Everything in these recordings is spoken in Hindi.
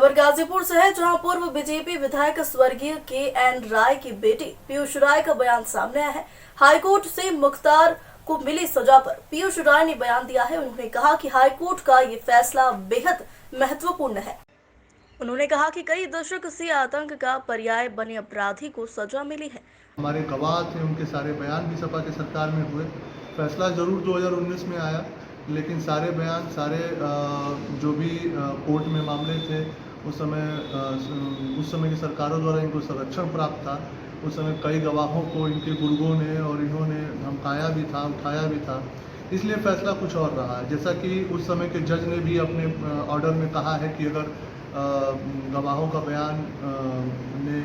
खबर गाजीपुर से है, जहां पूर्व बीजेपी विधायक स्वर्गीय के.एन. राय की बेटी पीयूष राय का बयान सामने आया है। हाईकोर्ट से मुख्तार को मिली सजा पर पीयूष राय ने बयान दिया है। उन्होंने कहा कि हाईकोर्ट का ये फैसला बेहद महत्वपूर्ण है। उन्होंने कहा कि कई दशक से आतंक का पर्याय बने अपराधी को सजा मिली है। हमारे गवाह थे, उनके सारे बयान भी सपा के सरकार में हुए। फैसला जरूर 2019 में आया, लेकिन सारे बयान जो भी कोर्ट में मामले थे उस समय की सरकारों द्वारा इनको संरक्षण प्राप्त था। उस समय कई गवाहों को इनके बुजुर्गों ने और इन्होंने धमकाया भी था, उठाया भी था, इसलिए फैसला कुछ और रहा है। जैसा कि उस समय के जज ने भी अपने ऑर्डर में कहा है कि अगर गवाहों का बयान ने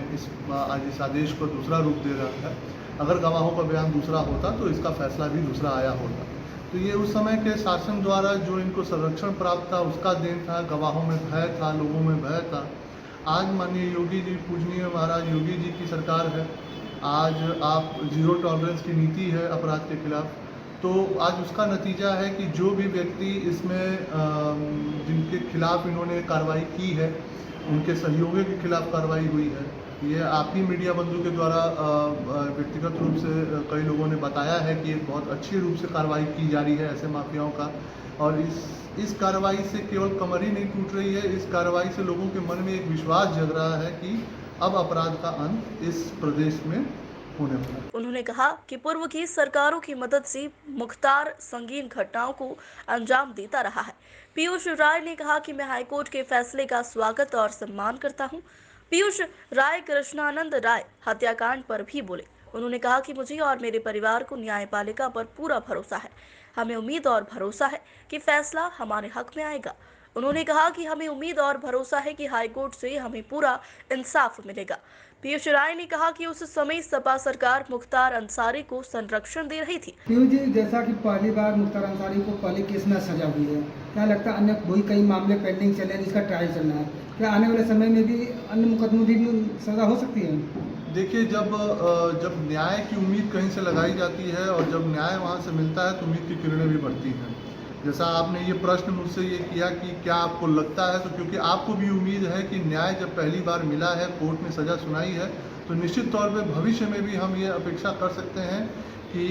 आज इस आदेश को दूसरा रूप दे रहा है, अगर गवाहों का बयान दूसरा होता तो इसका फैसला भी दूसरा आया होता। तो ये उस समय के शासन द्वारा जो इनको संरक्षण प्राप्त था उसका देन था। गवाहों में भय था, लोगों में भय था। आज माननीय योगी जी, पूजनीय महाराज योगी जी की सरकार है। आज आप जीरो टॉलरेंस की नीति है अपराध के खिलाफ। तो आज उसका नतीजा है कि जो भी व्यक्ति इसमें जिनके खिलाफ इन्होंने कार्रवाई की है, उनके सहयोगियों के खिलाफ कार्रवाई हुई है। ये आप ही मीडिया बंधु के द्वारा व्यक्तिगत रूप से कई लोगों ने बताया है कि एक बहुत अच्छी रूप से कार्रवाई की जा रही है ऐसे माफियाओं का। और इस कार्रवाई से केवल कमर ही नहीं टूट रही है, इस कार्रवाई से लोगों के मन में एक विश्वास जग रहा है कि अब अपराध का अंत इस प्रदेश में होने वाला है। उन्होंने कहा कि पूर्व की सरकारों की मदद से मुख्तार संगीन घटनाओं को अंजाम देता रहा है। पीयूष राय ने कहा कि मैं हाईकोर्ट के फैसले का स्वागत और सम्मान करता हूं। पीयूष राय कृष्णानंद राय हत्याकांड पर भी बोले। उन्होंने कहा कि मुझे और मेरे परिवार को न्यायपालिका पर पूरा भरोसा है। हमें उम्मीद और भरोसा है कि फैसला हमारे हक में आएगा। उन्होंने कहा कि हमें उम्मीद और भरोसा है कि हाईकोर्ट से हमें पूरा इंसाफ मिलेगा। पीयूष राय ने कहा कि उस समय सपा सरकार मुख्तार अंसारी को संरक्षण दे रही थी। पीयूष जी, जैसा कि पहली बार मुख्तार अंसारी को पहले केस में सजा हुई है, क्या लगता है अन्य वही कई मामले पेंडिंग चले हैं जिसका ट्रायल चल रहा है, क्या आने वाले समय में भी अन्य मुकदमों की भी सजा हो सकती है? देखिए, जब न्याय की उम्मीद कहीं से लगाई जाती है और जब न्याय वहाँ से मिलता है तो उम्मीद की किरणें भी बढ़ती हैं। जैसा आपने ये प्रश्न मुझसे ये किया कि क्या आपको लगता है, तो क्योंकि आपको भी उम्मीद है कि न्याय जब पहली बार मिला है, कोर्ट ने सज़ा सुनाई है, तो निश्चित तौर पे भविष्य में भी हम ये अपेक्षा कर सकते हैं कि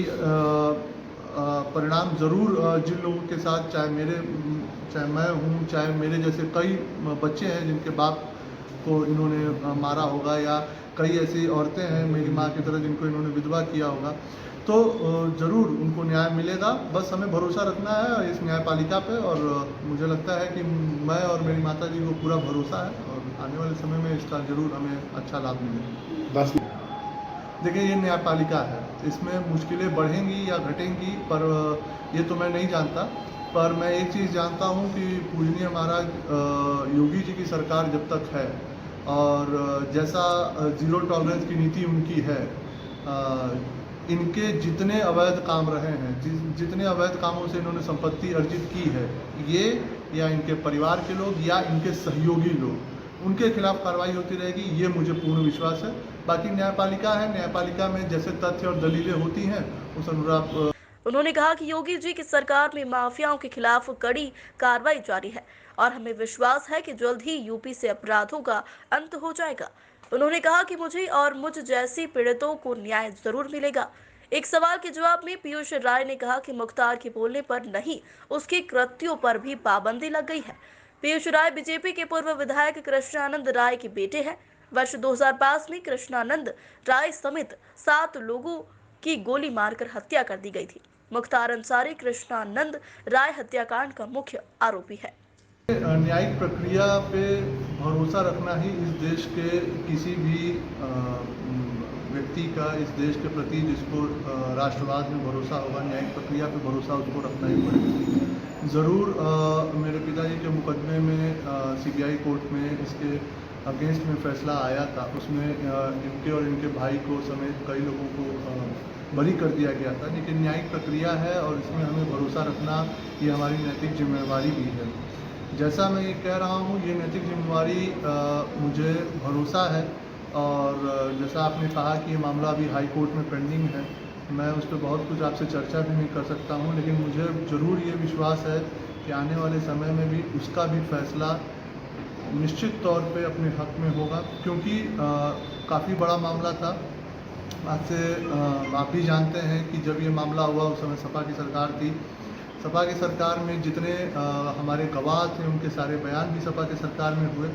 परिणाम ज़रूर जिन लोगों के साथ, चाहे मैं हूँ, चाहे मेरे जैसे कई बच्चे हैं जिनके बाप को इन्होंने मारा होगा, या कई ऐसी औरतें हैं मेरी माँ की तरह जिनको इन्होंने विधवा किया होगा, तो ज़रूर उनको न्याय मिलेगा। बस हमें भरोसा रखना है इस न्यायपालिका पे, और मुझे लगता है कि मैं और मेरी माता जी को पूरा भरोसा है और आने वाले समय में इसका ज़रूर हमें अच्छा लाभ मिलेगा। बस देखिए, ये न्यायपालिका है, इसमें मुश्किलें बढ़ेंगी या घटेंगी, पर ये तो मैं नहीं जानता। पर मैं एक चीज़ जानता हूँ कि पूजनीय महाराज योगी जी की सरकार जब तक है और जैसा जीरो टॉलरेंस की नीति उनकी है, इनके जितने अवैध काम रहे हैं, जितने अवैध कामों से इन्होंने संपत्ति अर्जित की है, ये या इनके परिवार के लोग या इनके सहयोगी लोग, उनके खिलाफ कार्रवाई होती रहेगी, ये मुझे पूर्ण विश्वास है। बाकी न्यायपालिका है, न्यायपालिका में जैसे तथ्य और दलीलें होती हैं उस अनुरूप। उन्होंने कहा कि योगी जी की सरकार में माफियाओं के खिलाफ कड़ी कार्रवाई जारी है और हमें विश्वास है कि जल्द ही यूपी से अपराधों का अंत हो जाएगा। उन्होंने कहा कि मुझे और मुझ जैसी पीड़ितों को न्याय जरूर मिलेगा। एक सवाल के जवाब में पीयूष राय ने कहा कि मुख्तार के बोलने पर नहीं, उसके कृत्यों पर भी पाबंदी लग गई है। पीयूष राय बीजेपी के पूर्व विधायक कृष्णानंद राय के बेटे हैं। वर्ष 2005 में कृष्णानंद राय समेत 7 लोगों की गोली मारकर हत्या कर दी गई थी। मुख्तार अंसारी कृष्णानंद राय हत्याकांड का मुख्य आरोपी है। न्यायिक प्रक्रिया पे भरोसा रखना ही इस देश के किसी भी व्यक्ति का, इस देश के प्रति जिसको राष्ट्रवाद में भरोसा होगा, न्यायिक प्रक्रिया पे भरोसा उसको रखना ही पड़ेगा। ज़रूर मेरे पिताजी के मुकदमे में सीबीआई कोर्ट में इसके अगेंस्ट में फैसला आया था, उसमें इनके और इनके भाई को समेत कई लोगों को बरी कर दिया गया था। लेकिन न्यायिक प्रक्रिया है और इसमें हमें भरोसा रखना ये हमारी नैतिक जिम्मेवारी भी है। जैसा मैं ये कह रहा हूँ, ये नैतिक जिम्मेवारी मुझे भरोसा है, और जैसा आपने कहा कि ये मामला अभी हाई कोर्ट में पेंडिंग है, मैं उस पर बहुत कुछ आपसे चर्चा भी नहीं कर सकता हूँ, लेकिन मुझे ज़रूर ये विश्वास है कि आने वाले समय में भी उसका भी फैसला निश्चित तौर पे अपने हक में होगा, क्योंकि काफ़ी बड़ा मामला था। आज से आप भी जानते हैं कि जब ये मामला हुआ उस समय सपा की सरकार थी। सपा की सरकार में जितने हमारे गवाह थे उनके सारे बयान भी सपा की सरकार में हुए।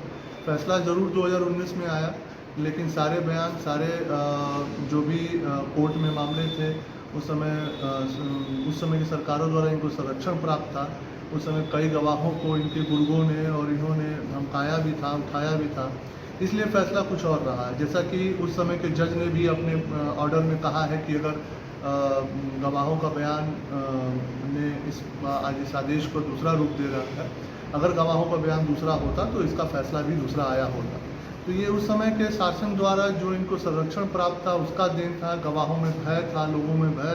फैसला ज़रूर 2019 में आया, लेकिन सारे बयान सारे जो भी कोर्ट में मामले थे उस समय की सरकारों द्वारा इनको संरक्षण प्राप्त था। उस समय कई गवाहों को इनके बुजुर्गों ने और इन्होंने धमकाया भी था, उठाया भी था, इसलिए फैसला कुछ और रहा है। जैसा कि उस समय के जज ने भी अपने ऑर्डर में कहा है कि अगर गवाहों का बयान ने आज इस आदेश को दूसरा रूप दे रहा है, अगर गवाहों का बयान दूसरा होता तो इसका फैसला भी दूसरा आया होता। तो ये उस समय के शासन द्वारा जो इनको संरक्षण प्राप्त था उसका देन था। गवाहों में भय था, लोगों में भय